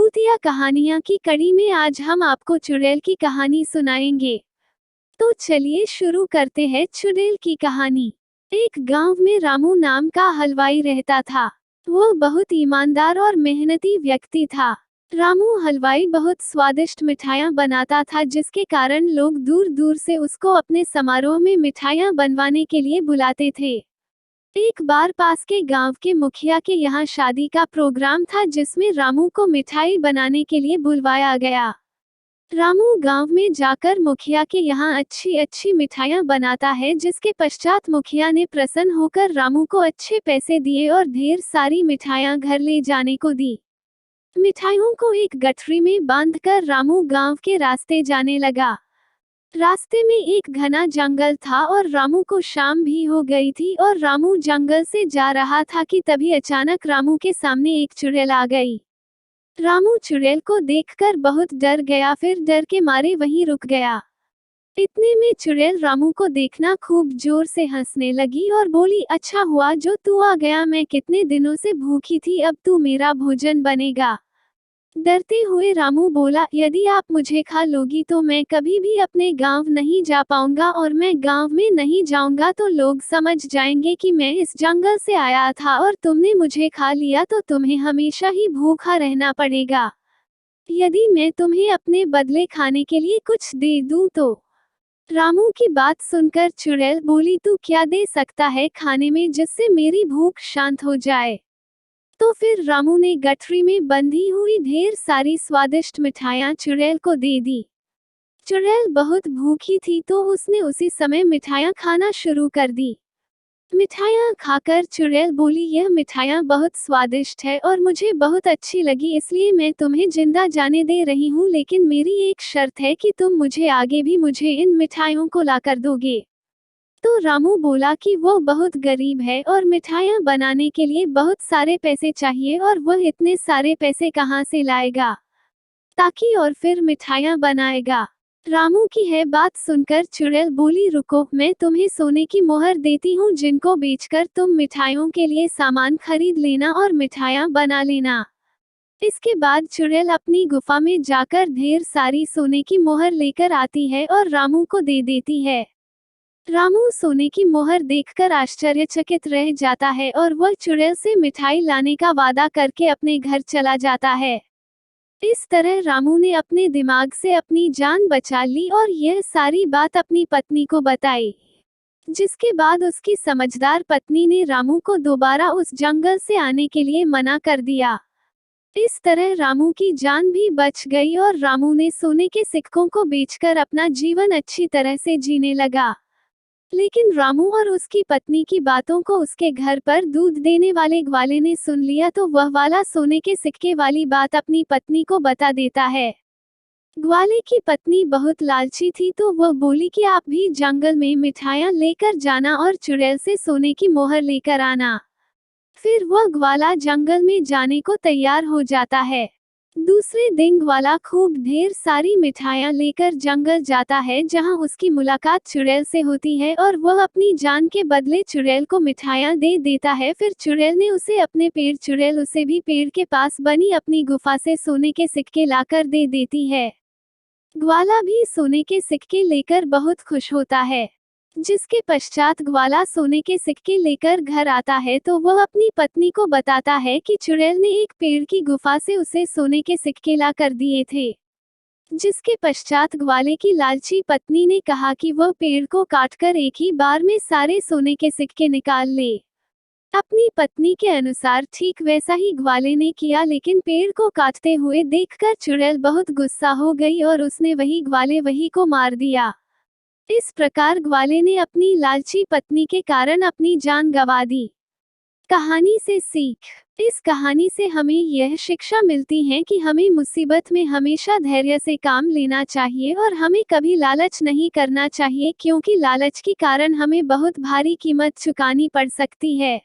भूतिया कहानियाँ की कड़ी में आज हम आपको चुड़ैल की कहानी सुनाएंगे। तो चलिए शुरू करते हैं चुड़ैल की कहानी। एक गांव में रामू नाम का हलवाई रहता था। वो बहुत ईमानदार और मेहनती व्यक्ति था। रामू हलवाई बहुत स्वादिष्ट मिठाइयाँ बनाता था, जिसके कारण लोग दूर दूर से उसको अपने समारोह में मिठाइयाँ बनवाने के लिए बुलाते थे। एक बार पास के गांव के मुखिया के यहाँ शादी का प्रोग्राम था, जिसमें रामू को मिठाई बनाने के लिए बुलवाया गया। रामू गांव में जाकर मुखिया के यहाँ अच्छी अच्छी मिठाइयाँ बनाता है, जिसके पश्चात मुखिया ने प्रसन्न होकर रामू को अच्छे पैसे दिए और ढेर सारी मिठाइयाँ घर ले जाने को दी। मिठाइयों को एक गठरी में बांधकर रामू गांव के रास्ते जाने लगा। रास्ते में एक घना जंगल था और रामू को शाम भी हो गई थी और रामू जंगल से जा रहा था कि तभी अचानक रामू के सामने एक चुड़ैल आ गई। रामू चुड़ैल को देखकर बहुत डर गया, फिर डर के मारे वहीं रुक गया। इतने में चुड़ैल रामू को देखना खूब जोर से हंसने लगी और बोली, अच्छा हुआ जो तू आ गया, मैं कितने दिनों से भूखी थी, अब तू मेरा भोजन बनेगा। डरते हुए रामू बोला, यदि आप मुझे खा लोगी तो मैं कभी भी अपने गांव नहीं जा पाऊंगा, और मैं गांव में नहीं जाऊंगा तो लोग समझ जाएंगे कि मैं इस जंगल से आया था और तुमने मुझे खा लिया तो तुम्हें हमेशा ही भूखा रहना पड़ेगा। यदि मैं तुम्हें अपने बदले खाने के लिए कुछ दे दूं तो। रामू की बात सुनकर चुड़ैल बोली, तू क्या दे सकता है खाने में जिससे मेरी भूख शांत हो जाए। तो फिर रामू ने गठरी में बंधी हुई ढेर सारी स्वादिष्ट मिठाइयाँ चुड़ैल को दे दी। चुड़ैल बहुत भूखी थी तो उसने उसी समय मिठाइयाँ खाना शुरू कर दी। मिठाइयाँ खाकर चुड़ैल बोली, यह मिठाइयाँ बहुत स्वादिष्ट है और मुझे बहुत अच्छी लगी, इसलिए मैं तुम्हें जिंदा जाने दे रही हूँ, लेकिन मेरी एक शर्त है कि तुम मुझे आगे भी मुझे इन मिठाइयों को लाकर दोगे। तो रामू बोला कि वो बहुत गरीब है और मिठाइयाँ बनाने के लिए बहुत सारे पैसे चाहिए और वह इतने सारे पैसे कहाँ से लाएगा ताकि और फिर मिठाइयाँ बनाएगा। रामू की है बात सुनकर चुड़ैल बोली, रुको, मैं तुम्हें सोने की मोहर देती हूँ, जिनको बेचकर तुम मिठाइयों के लिए सामान खरीद लेना और मिठाइयाँ बना लेना। इसके बाद चुड़ैल अपनी गुफा में जाकर ढेर सारी सोने की मोहर लेकर आती है और रामू को दे देती है। रामू सोने की मोहर देखकर आश्चर्यचकित रह जाता है और वह चुड़ैल से मिठाई लाने का वादा करके अपने घर चला जाता है। इस तरह रामू ने अपने दिमाग से अपनी जान बचा ली और यह सारी बात अपनी पत्नी को बताई, जिसके बाद उसकी समझदार पत्नी ने रामू को दोबारा उस जंगल से आने के लिए मना कर दिया। इस तरह रामू की जान भी बच गई और रामू ने सोने के सिक्कों को बेचकर अपना जीवन अच्छी तरह से जीने लगा। लेकिन रामू और उसकी पत्नी की बातों को उसके घर पर दूध देने वाले ग्वाले ने सुन लिया, तो वह वाला सोने के सिक्के वाली बात अपनी पत्नी को बता देता है। ग्वाले की पत्नी बहुत लालची थी तो वह बोली कि आप भी जंगल में मिठाइयाँ लेकर जाना और चुड़ैल से सोने की मोहर लेकर आना। फिर वह ग्वाला जंगल में जाने को तैयार हो जाता है। दूसरे दिन ग्वाला खूब ढेर सारी मिठाइयाँ लेकर जंगल जाता है, जहां उसकी मुलाकात चुड़ैल से होती है और वह अपनी जान के बदले चुड़ैल को मिठाइयाँ दे देता है। फिर चुड़ैल ने उसे अपने चुड़ैल उसे भी पेड़ के पास बनी अपनी गुफा से सोने के सिक्के लाकर दे देती है। ग्वाला भी सोने के सिक्के लेकर बहुत खुश होता है। जिसके पश्चात ग्वाला सोने के सिक्के लेकर घर आता है तो वह अपनी पत्नी को बताता है कि चुड़ैल ने एक पेड़ की गुफा से उसे सोने के सिक्के ला कर दिए थे। जिसके पश्चात ग्वाले की लालची पत्नी ने कहा कि वह पेड़ को काटकर एक ही बार में सारे सोने के सिक्के निकाल ले। अपनी पत्नी के अनुसार ठीक वैसा ही ग्वाले ने किया, लेकिन पेड़ को काटते हुए देखकर चुड़ैल बहुत गुस्सा हो गई और उसने वही ग्वाले वही को मार दिया। इस प्रकार ग्वाले ने अपनी लालची पत्नी के कारण अपनी जान गंवा दी। कहानी से सीख। इस कहानी से हमें यह शिक्षा मिलती है कि हमें मुसीबत में हमेशा धैर्य से काम लेना चाहिए और हमें कभी लालच नहीं करना चाहिए, क्योंकि लालच के कारण हमें बहुत भारी कीमत चुकानी पड़ सकती है।